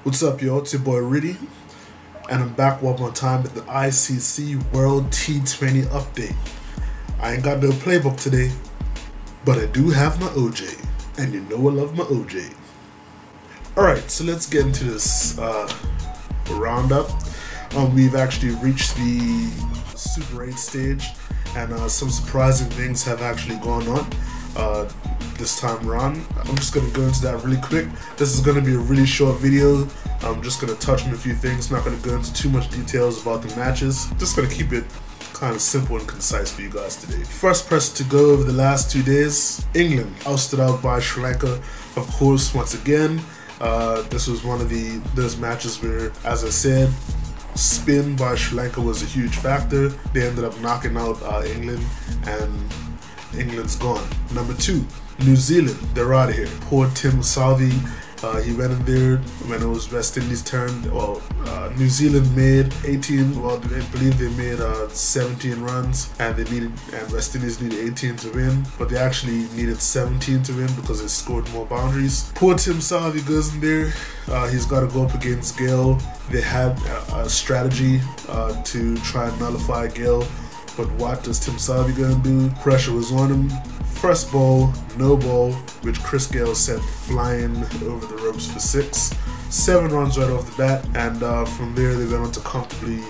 What's up, y'all? It's your boy Riddy, and I'm back one more time with the ICC World T20 update. I ain't got no playbook today, but I do have my OJ, and you know I love my OJ. Alright, so let's get into this roundup. We've actually reached the Super 8 stage, and some surprising things have actually gone on this time around. I'm just going to go into that really quick. This is going to be a really short video. I'm just going to touch on a few things, not going to go into too much details about the matches. Just going to keep it kind of simple and concise for you guys today. First person to go over the last 2 days, England, ousted out by Sri Lanka. Of course, once again, this was one of those matches where, as I said, spin by Sri Lanka was a huge factor. They ended up knocking out England, and England's gone. Number 2, New Zealand, they're out of here. Poor Tim Southee, he went in there when it was West Indies' turn. Well, New Zealand made 18, well, I believe they made 17 runs, and West Indies needed 18 to win, but they actually needed 17 to win because they scored more boundaries. Poor Tim Southee goes in there. He's got to go up against Gale. They had a strategy to try and nullify Gale, but what does Tim Southee gonna do? Pressure was on him. First ball, no ball, which Chris Gale sent flying over the ropes for 6. 7 runs right off the bat, and from there they went on to comfortably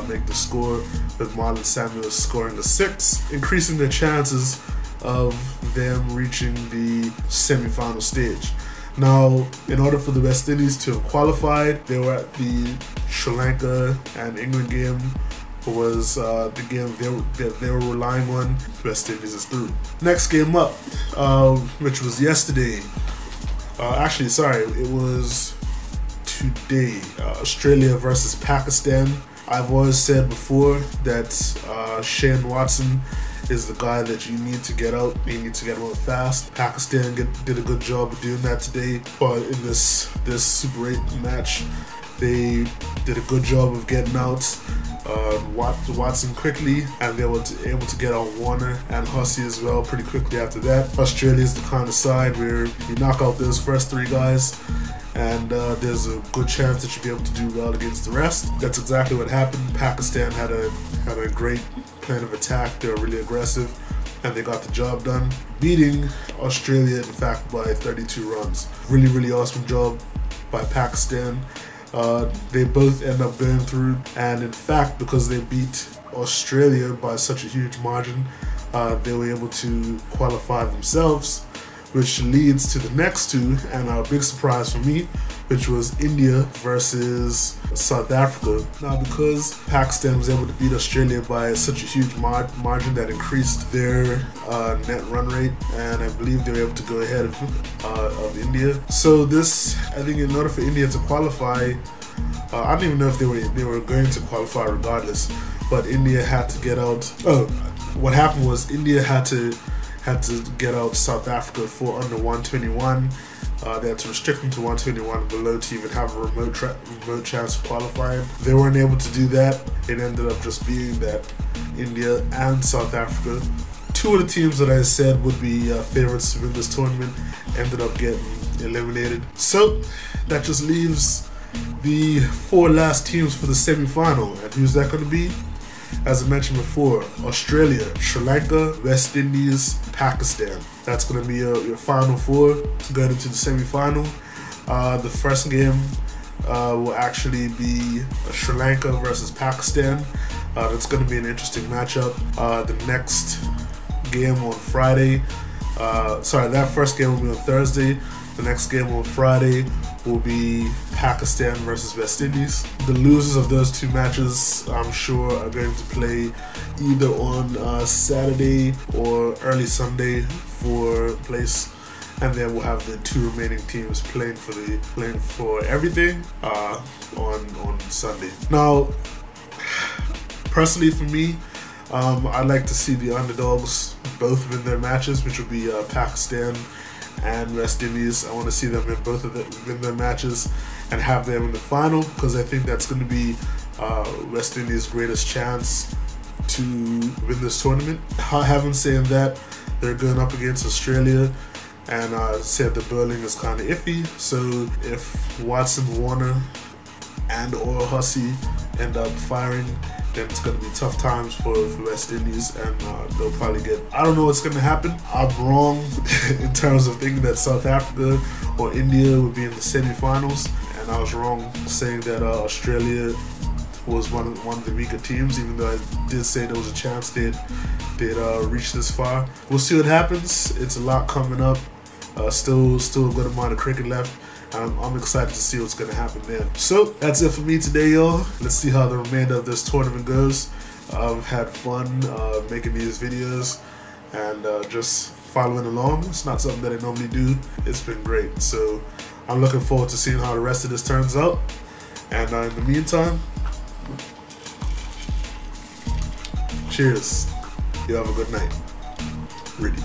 make the score, with Marlon Samuels scoring the 6, increasing their chances of them reaching the semi-final stage. Now, in order for the West Indies to have qualified, they were at the Sri Lanka and England game. Was the game they were relying on. West Indies is through. Next game up, which was yesterday. Actually, sorry, it was today. Australia versus Pakistan. I've always said before that Shane Watson is the guy that you need to get out. You need to get him out fast. Pakistan did a good job of doing that today, but in this Super 8 match, they did a good job of getting out Watson quickly, and they were able to get out Warner and Hussey as well pretty quickly after that. Australia is the kind of side where you knock out those first 3 guys, and there's a good chance that you'll be able to do well against the rest. That's exactly what happened. Pakistan had a great plan of attack. They were really aggressive, and they got the job done, beating Australia, in fact, by 32 runs. Really awesome job by Pakistan. They both end up going through, and in fact, because they beat Australia by such a huge margin, they were able to qualify themselves, which leads to the next 2, and a big surprise for me, which was India versus South Africa. Now, because Pakistan was able to beat Australia by such a huge margin that increased their net run rate, and I believe they were able to go ahead of India. So this, I think, in order for India to qualify, I don't even know if they were going to qualify regardless, but India had to get out. What happened was India had to get out South Africa for under 121. They had to restrict them to 121 and below to even have a remote chance of qualifying. They weren't able to do that. It ended up just being that India and South Africa, 2 of the teams that I said would be favorites to win this tournament, ended up getting eliminated. So that just leaves the 4 last teams for the semi-final. And who's that going to be? As I mentioned before, Australia, Sri Lanka, West Indies, Pakistan. That's going to be your final 4 going into the semi-final. The first game will actually be Sri Lanka versus Pakistan. That's going to be an interesting matchup. The next game on Friday, that first game will be on Thursday. The next game on Friday will be Pakistan versus West Indies. The losers of those 2 matches, I'm sure, are going to play either on Saturday or early Sunday for place, and then we'll have the 2 remaining teams playing for everything on Sunday. Now, personally for me, I'd like to see the underdogs both win their matches, which will be Pakistan and West Indies. I want to see them win their matches and have them in the final, because I think that's going to be West Indies' greatest chance to win this tournament. Having said that, they're going up against Australia. and said the bowling is kind of iffy. So if Watson, Warner, and or Hussey end up firing, then it's going to be tough times for West Indies, and they'll probably get, I don't know what's going to happen. I'm wrong in terms of thinking that South Africa or India would be in the semi-finals, and I was wrong saying that Australia was one of the weaker teams, even though I did say there was a chance they'd reach this far. We'll see what happens. It's a lot coming up. Still a good amount of cricket left. I'm excited to see what's going to happen there. So that's it for me today, y'all. Let's see how the remainder of this tournament goes. I've had fun making these videos and just following along. It's not something that I normally do. It's been great. So I'm looking forward to seeing how the rest of this turns out. And in the meantime, cheers. You have a good night. Ready.